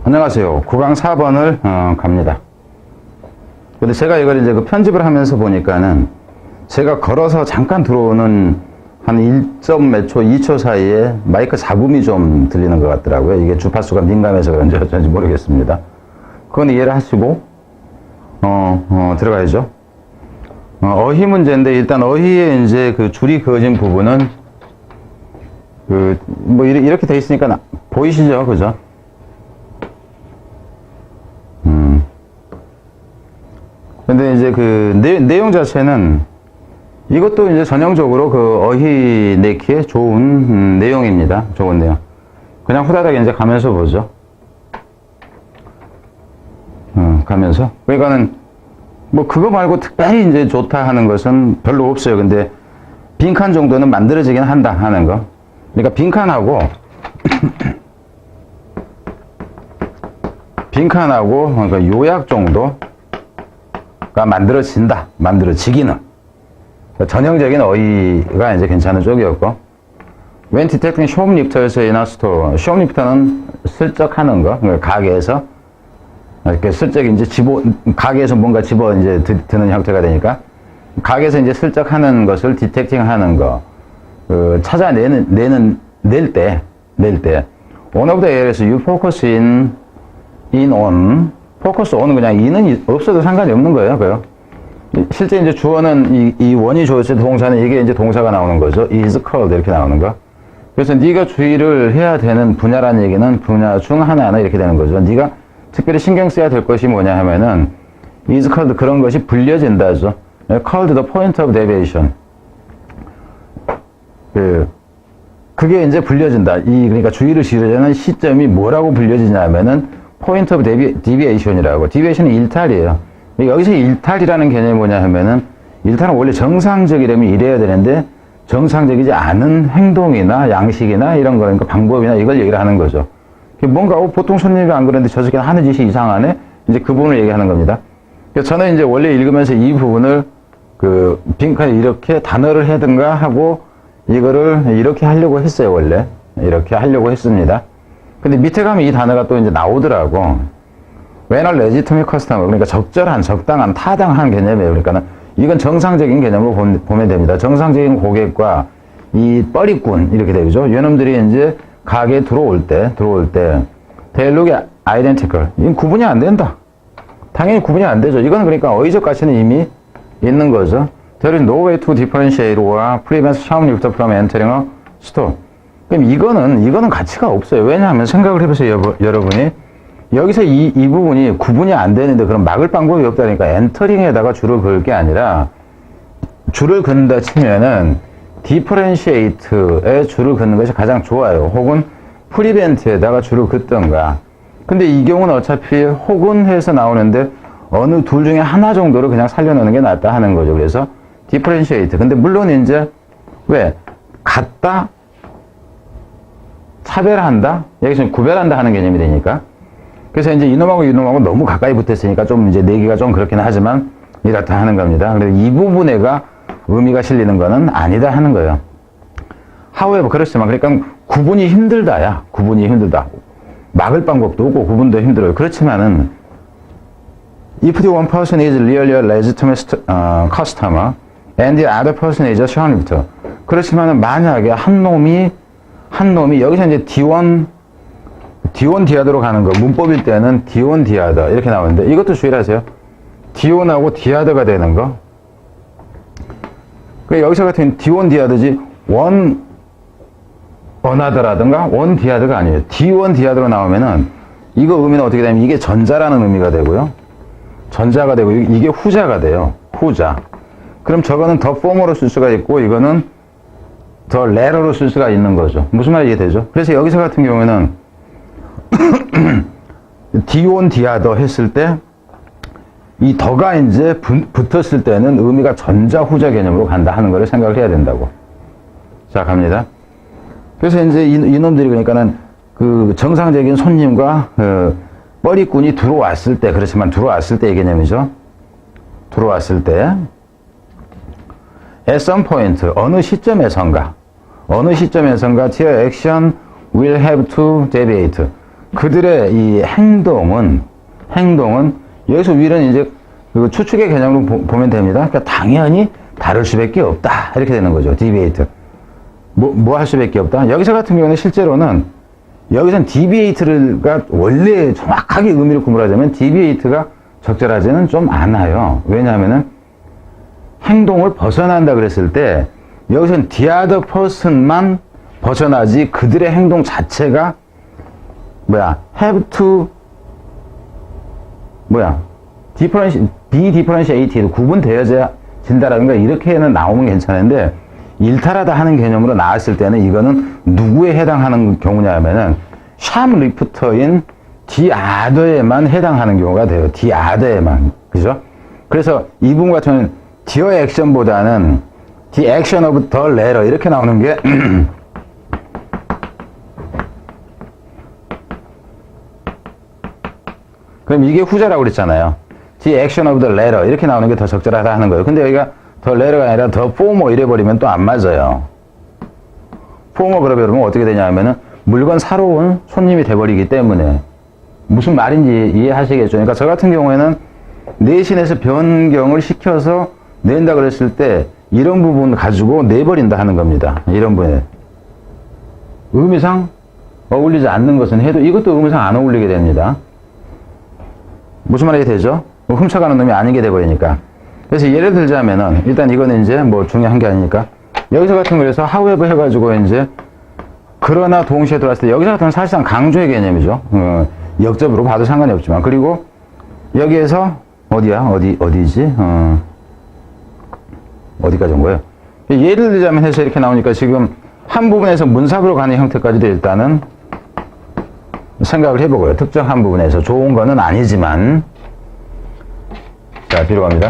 안녕하세요. 9강 4번을 갑니다. 근데 제가 이걸 이제 그 편집을 하면서 보니까는 제가 걸어서 잠깐 들어오는 한 1점 몇 초, 2초 사이에 마이크 잡음이 좀 들리는 것 같더라고요. 이게 주파수가 민감해서 그런지 어쩐지 모르겠습니다. 그건 이해를 하시고 들어가야죠. 어휘 문제인데 일단 어휘에 이제 그 줄이 그어진 부분은 뭐 이렇게 돼 있으니까 보이시죠, 그죠? 근데 이제 그 내용 자체는 이것도 이제 전형적으로 그 어휘 내키에 좋은 내용입니다. 좋은 내용. 그냥 후다닥 이제 가면서 보죠. 가면서. 그러니까는 뭐 그거 말고 특별히 이제 좋다 하는 것은 별로 없어요. 근데 빈칸 정도는 만들어지긴 한다 하는 거. 그러니까 빈칸하고 그러니까 요약 정도가 만들어지기는 전형적인 어휘가 이제 괜찮은 쪽이었고, When detecting shoplifters in a store, shoplifter는 슬쩍 하는 거, 그러니까 가게에서 이렇게 슬쩍 이제 가게에서 뭔가 이제 드는 형태가 되니까, 가게에서 이제 슬쩍 하는 것을 디텍팅 하는 거, 낼 때, one of the areas you focus in on, focus on은 그냥 in은 없어도 상관이 없는 거예요, 그요. 실제 이제 주어는 이 원이 주어질 때 동사는 이게 이제 동사가 나오는 거죠. is called 이렇게 나오는 거. 그래서 네가 주의를 해야 되는 분야라는 얘기는 분야 중 하나는 이렇게 되는 거죠. 네가 특별히 신경 써야 될 것이 뭐냐 하면은 is called 그런 것이 불려진다죠. called the point of deviation. 그게 이제 불려진다. 그러니까 주의를 기울이는 시점이 뭐라고 불려지냐면은 point of deviation이라고. deviation은 일탈이에요. 여기서 일탈이라는 개념이 뭐냐 하면은, 일탈은 원래 정상적이라면 이래야 되는데 정상적이지 않은 행동이나 양식이나 이런 거, 그러니까 방법이나 이걸 얘기를 하는 거죠. 뭔가 보통 손님이 안 그랬는데 저 새끼는 하는 짓이 이상하네? 이제 그 부분을 얘기하는 겁니다. 그래서 저는 이제 원래 읽으면서 이 부분을 빈칸에 이렇게 단어를 해든가 하고 이거를 이렇게 하려고 했어요. 원래 이렇게 하려고 했습니다. 근데 밑에 가면 이 단어가 또 이제 나오더라고. When a legitimate customer, 그러니까 적절한, 적당한, 타당한 개념이에요. 그러니까 이건 정상적인 개념으로 보면 됩니다. 정상적인 고객과 이 뻘이꾼 이렇게 되죠. 이놈들이 이제 가게에 들어올 때 they look identical. 이건 구분이 안 된다. 당연히 구분이 안 되죠. 이건 그러니까 어휘적 가치는 이미 있는 거죠. There is no way to differentiate or prevent shoplifter from entering a store. 그럼 이거는 가치가 없어요. 왜냐하면 생각을 해보세요, 여러분이. 여기서 이 부분이 구분이 안 되는데 그럼 막을 방법이 없다니까 엔터링에다가 줄을 그을 게 아니라, 줄을 긋는다 치면은 differentiate에 줄을 긋는 것이 가장 좋아요. 혹은 prevent에다가 줄을 긋던가. 근데 이 경우는 어차피 혹은 해서 나오는데 어느 둘 중에 하나 정도를 그냥 살려놓는 게 낫다 하는 거죠. 그래서 differentiate. 근데 물론 이제 같다, 차별한다, 여기서 구별한다 하는 개념이 되니까. 그래서 이제 이놈하고 너무 가까이 붙었으니까 좀 이제 내기가 좀 그렇긴 하지만 이렇다 하는 겁니다. 그래서 이 부분에가 의미가 실리는 거는 아니다 하는 거예요. however, 그렇지만, 그러니까 구분이 힘들다. 막을 방법도 없고 구분도 힘들어요. 그렇지만은 if the one person is really a legitimate customer and the other person is a shoplifter. 그렇지만은 만약에 한 놈이 여기서 이제 D1 디아드로 가는 거, 문법일 때는 D1 디아드 이렇게 나오는데 이것도 주의를 하세요. D1하고 디아드가 되는 거. 여기서 같은 D1 디아드지 원 어나더라든가 원 디아드가 아니에요. D1 디아드로 나오면은 이거 의미는 어떻게 되냐면 이게 전자라는 의미가 되고요. 전자가 되고 이게 후자가 돼요. 후자. 그럼 저거는 더 포머로 쓸 수가 있고 이거는 더 레러로 쓸 수가 있는 거죠. 무슨 말인지 이해되죠? 그래서 여기서 같은 경우에는 D1 디아더 했을 때 이 더가 이제 붙었을 때는 의미가 전자 후자 개념으로 간다 하는 거를 생각을 해야 된다고. 자, 갑니다. 그래서 이제 이놈들이 그러니까는 정상적인 손님과 뻘이꾼이 들어왔을 때, 그렇지만 들어왔을 때의 개념이죠. 들어왔을 때 at some point, 어느 시점에선가 their action will have to deviate. 그들의 이 행동은 여기서 위는 이제 그 추측의 개념으로 보면 됩니다. 그러니까 당연히 다를 수밖에 없다. 이렇게 되는 거죠. 디비에이트. 뭐 할 수밖에 없다. 여기서 같은 경우는 실제로는 여기서는 디비에이트가 원래 정확하게 의미를 구분하자면 디비에이트가 적절하지는 좀 않아요. 왜냐하면은 행동을 벗어난다 그랬을 때 여기서는 the other person만 벗어나지 그들의 행동 자체가 have to be differentiated 구분되어져야 진다라든가 이렇게는 나오면 괜찮은데 일탈하다 하는 개념으로 나왔을 때는 이거는 누구에 해당하는 경우냐면은 샵리프터인 the other에만 해당하는 경우가 돼요. the other에만. 그죠? 그래서 이 부분 같은 경우는 the action보다는 the action of the letter 이렇게 나오는 게 그럼 이게 후자라고 그랬잖아요. The action of the letter 이렇게 나오는 게 더 적절하다 하는 거예요. 근데 여기가 더 letter가 아니라 더 former 이래버리면 또 안 맞아요. former 그러면 어떻게 되냐 하면은 물건 사러 온 손님이 돼버리기 때문에 무슨 말인지 이해하시겠죠. 그러니까 저 같은 경우에는 내신에서 변경을 시켜서 낸다 그랬을 때 이런 부분 가지고 내버린다 하는 겁니다. 이런 부분에 의미상 어울리지 않는 것은 해도 이것도 의미상 안 어울리게 됩니다. 무슨 말이 되죠? 훔쳐가는 놈이 아니게 돼버리니까. 그래서 예를 들자면은 일단 이거는 이제 뭐 중요한 게 아니니까 여기서 같은 거에서 however 해가지고 이제 그러나 동시에 들어왔을 때 여기서 같은 건 사실상 강조의 개념이죠. 역접으로 봐도 상관이 없지만 그리고 여기에서 어디지? 어디까지 온 거예요? 예를 들자면 해서 이렇게 나오니까 지금 한 부분에서 문사부로 가는 형태까지도 일단은 생각을 해보고요. 특정 한 부분에서 좋은 거는 아니지만 자 뒤로 갑니다.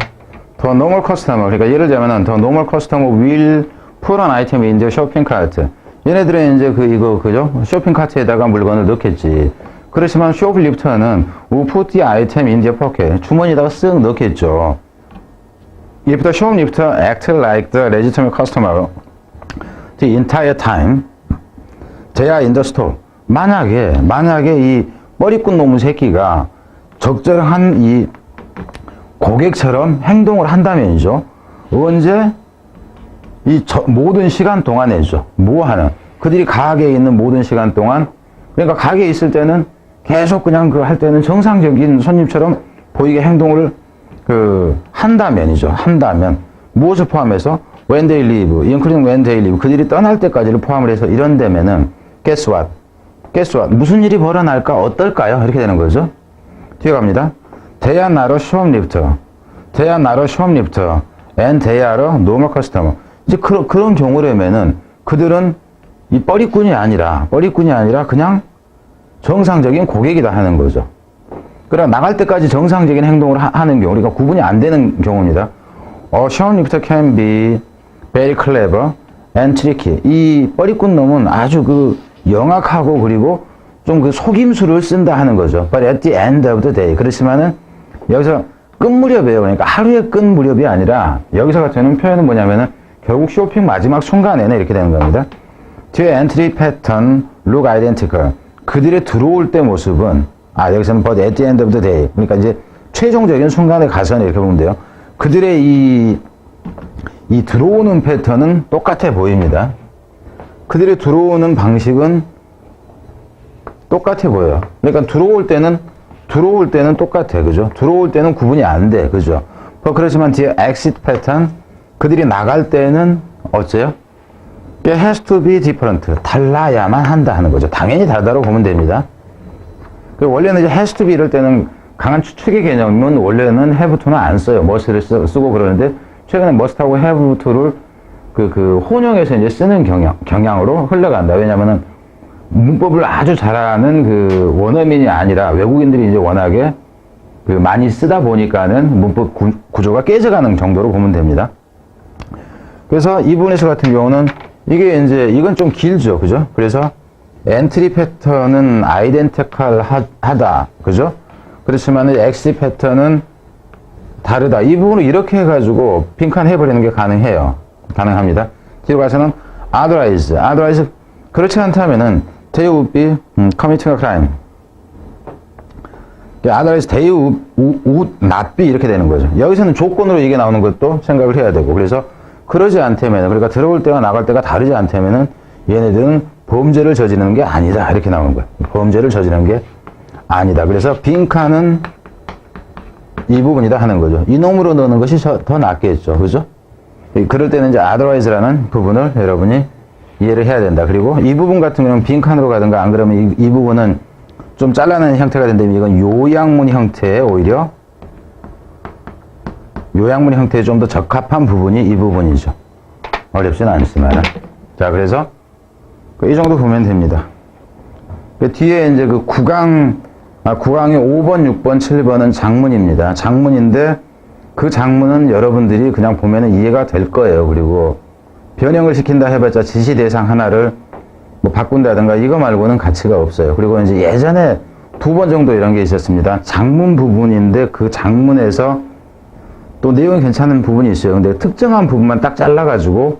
The normal customer 그러니까 예를 들자면은 the normal customer will put an item in the shopping cart. 얘네들은 이제 그죠? 쇼핑 카트에다가 물건을 넣겠지. 그렇지만 쇼플리프터는 will put the item in their pocket. 주머니에다가 쓱 넣겠죠. If the shoplifter act like the legitimate customer the entire time they are in the store. 만약에 이 뻘입꾼 놈의 새끼가 적절한 이 고객처럼 행동을 한다면이죠. 언제? 모든 시간 동안에죠. 뭐 하는? 그들이 가게에 있는 모든 시간 동안, 그러니까 가게에 있을 때는 계속 그냥 할 때는 정상적인 손님처럼 보이게 행동을 한다면이죠. 한다면. 무엇을 포함해서? When they leave, including when they leave. 그들이 떠날 때까지를 포함을 해서 이런다면은, guess what? 무슨 일이 벌어날까? 어떨까요? 이렇게 되는 거죠. 뒤에 갑니다. They are not a shoplifter. And they are a normal customer. 이제 그런 경우라면은 그들은 이 뻘입꾼이 아니라 그냥 정상적인 고객이다 하는 거죠. 그러나 나갈 때까지 정상적인 행동을 하는 경우, 그러니까 구분이 안 되는 경우입니다. A shoplifter can be very clever and tricky. 이 뻘입꾼 놈은 아주 영악하고 그리고 좀 속임수를 쓴다 하는 거죠. But at the end of the day. 그렇지만은 여기서 끝 무렵이에요. 그러니까 하루의 끝 무렵이 아니라 여기서 같은 표현은 뭐냐면은 결국 쇼핑 마지막 순간에는 이렇게 되는 겁니다. The entry pattern look identical. 그들의 들어올 때 모습은 여기서는 but at the end of the day. 그러니까 이제 최종적인 순간에 가서는 이렇게 보면 돼요. 그들의 이 들어오는 패턴은 똑같아 보입니다. 그들의 들어오는 방식은 똑같아 보여요. 그러니까 들어올 때는 똑같아. 그죠? 들어올 때는 구분이 안 돼. 그죠? 그렇지만 뒤에 exit pattern 그들이 나갈 때는 어째요? It has to be different. 달라야만 한다 하는 거죠. 당연히 다르다고 보면 됩니다. 원래는 이제 has to be 이럴 때는 강한 추측의 개념은 원래는 have to는 안 써요. must를 쓰고 그러는데 최근에 must하고 have to를 혼용해서 이제 쓰는 경향으로 흘러간다. 왜냐면은 문법을 아주 잘하는 원어민이 아니라 외국인들이 이제 워낙에 많이 쓰다 보니까는 문법 구조가 깨져가는 정도로 보면 됩니다. 그래서 이 부분에서 같은 경우는 이건 좀 길죠. 그죠? 그래서 엔트리 패턴은 아이덴티컬 하다. 그죠? 그렇지만 엑시 패턴은 다르다. 이 부분을 이렇게 해가지고 빈칸 해버리는 게 가능합니다. 뒤로 가서는 otherwise 그렇지 않다면은 they would be committing a crime. otherwise they would not be 이렇게 되는 거죠. 여기서는 조건으로 이게 나오는 것도 생각을 해야 되고, 그래서 그러지 않다면, 그러니까 들어올 때와 나갈 때가 다르지 않다면은 얘네들은 범죄를 저지르는 게 아니다 이렇게 나오는 거예요. 범죄를 저지르는 게 아니다. 그래서 빈칸은 이 부분이다 하는 거죠. 이놈으로 넣는 것이 더 낫겠죠. 그죠? 그럴 때는 이제 otherwise라는 부분을 여러분이 이해를 해야 된다. 그리고 이 부분 같은 경우는 빈칸으로 가든가 안 그러면 이 부분은 좀 잘라내는 형태가 된다면 이건 요양문 형태에 오히려 요양문 형태에 좀 더 적합한 부분이 이 부분이죠. 어렵지는 않지만. 자, 그래서 이 정도 보면 됩니다. 그 뒤에 이제 그 구강의 5번, 6번, 7번은 장문입니다. 장문인데 그 장문은 여러분들이 그냥 보면은 이해가 될 거예요. 그리고 변형을 시킨다 해봤자 지시 대상 하나를 뭐 바꾼다든가 이거 말고는 가치가 없어요. 그리고 이제 예전에 2번 정도 이런 게 있었습니다. 장문 부분인데 그 장문에서 또 내용이 괜찮은 부분이 있어요. 근데 특정한 부분만 딱 잘라가지고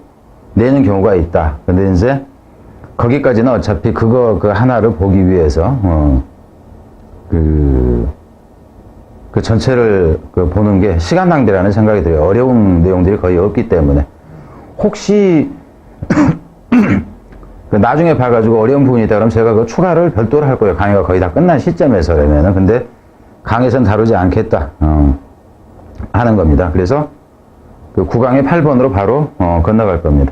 내는 경우가 있다. 근데 이제 거기까지는 어차피 그 하나를 보기 위해서 그 전체를 보는 게 시간 낭비라는 생각이 들어요. 어려운 내용들이 거의 없기 때문에. 혹시 나중에 봐가지고 어려운 부분이 있다 그러면 제가 그 추가를 별도로 할 거예요. 강의가 거의 다 끝난 시점에서라면은. 근데 강의에서는 다루지 않겠다 하는 겁니다. 그래서 그 9강의 8번으로 바로 건너갈 겁니다.